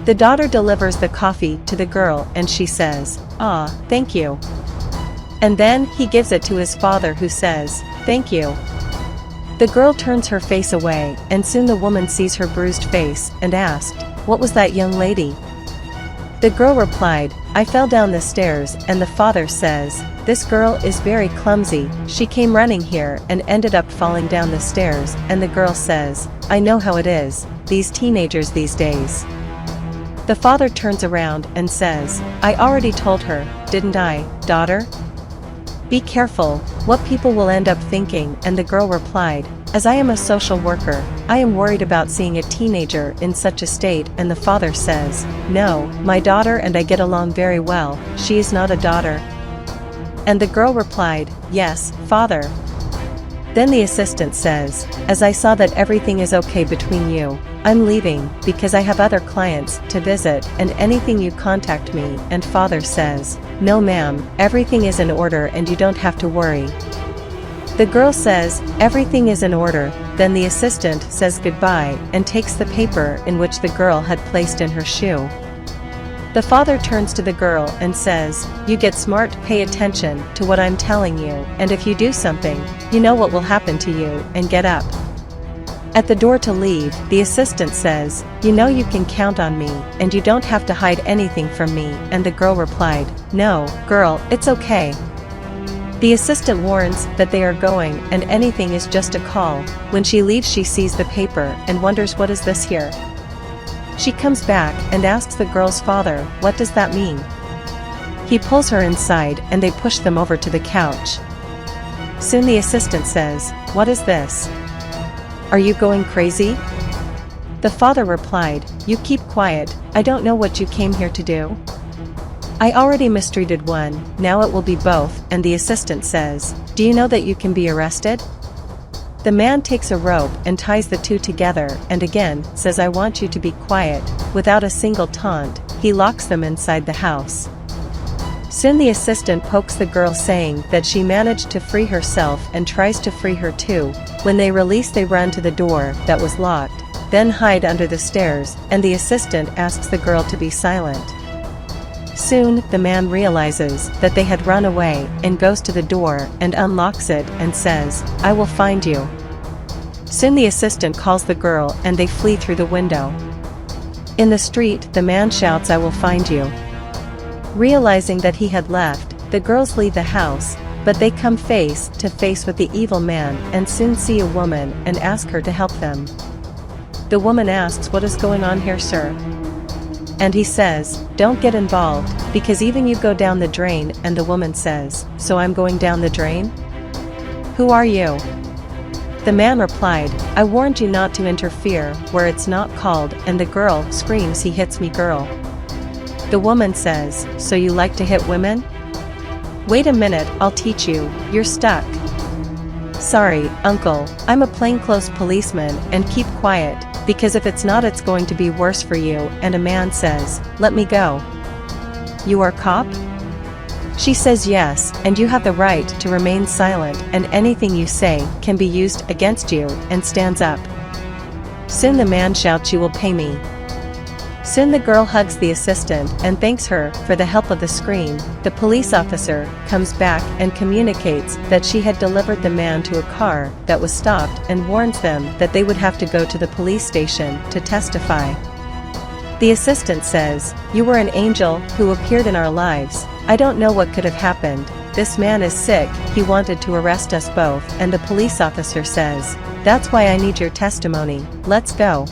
The daughter delivers the coffee to the girl and she says, "Ah, thank you." And then he gives it to his father who says, "Thank you." The girl turns her face away and soon the woman sees her bruised face and asked, "What was that, young lady?" The girl replied, "I fell down the stairs," and the father says, "This girl is very clumsy, she came running here and ended up falling down the stairs," and the girl says, "I know how it is, these teenagers these days." The father turns around and says, "I already told her, didn't I, daughter? Be careful what people will end up thinking," and the girl replied, "As I am a social worker, I am worried about seeing a teenager in such a state," and the father says, "No, my daughter and I get along very well, she is not a daughter." And the girl replied, "Yes, father." Then the assistant says, "As I saw that everything is okay between you, I'm leaving because I have other clients to visit and anything you contact me," and father says, "No ma'am, everything is in order and you don't have to worry." The girl says, "Everything is in order," then the assistant says goodbye and takes the paper in which the girl had placed in her shoe. The father turns to the girl and says, "You get smart, pay attention to what I'm telling you, and if you do something, you know what will happen to you, and get up." At the door to leave, the assistant says, "You know you can count on me, and you don't have to hide anything from me," and the girl replied, "No, girl, it's okay." The assistant warns that they are going and anything is just a call. When she leaves she sees the paper and wonders what is this here. She comes back and asks the girl's father, "What does that mean?" He pulls her inside and they push them over to the couch. Soon the assistant says, "What is this? Are you going crazy?" The father replied, "You keep quiet, I don't know what you came here to do. I already mistreated one, now it will be both," and the assistant says, "Do you know that you can be arrested?" The man takes a rope and ties the two together and again says, "I want you to be quiet." Without a single taunt, he locks them inside the house. Soon the assistant pokes the girl saying that she managed to free herself and tries to free her too. When they release they run to the door that was locked, then hide under the stairs, and the assistant asks the girl to be silent. Soon the man realizes that they had run away and goes to the door and unlocks it and says, "I will find you." Soon the assistant calls the girl and they flee through the window. In the street the man shouts, "I will find you." Realizing that he had left, the girls leave the house, but they come face to face with the evil man and soon see a woman and ask her to help them. The woman asks, "What is going on here, sir?" And he says, "Don't get involved, because even you go down the drain," and the woman says, "So I'm going down the drain? Who are you?" The man replied, "I warned you not to interfere where it's not called," and the girl screams, "He hits me, girl." The woman says, "So you like to hit women? Wait a minute, I'll teach you, you're stuck." "Sorry, uncle, I'm a plainclothes policeman, and keep quiet, because if it's not it's going to be worse for you," and a man says, "Let me go." "You are cop?" She says, "Yes, and you have the right to remain silent and anything you say can be used against you," and stands up. Soon the man shouts, "You will pay me." Soon the girl hugs the assistant and thanks her for the help of the scream. The police officer comes back and communicates that she had delivered the man to a car that was stopped and warns them that they would have to go to the police station to testify. The assistant says, "You were an angel who appeared in our lives. I don't know what could have happened. This man is sick, he wanted to arrest us both," and the police officer says, "That's why I need your testimony, let's go."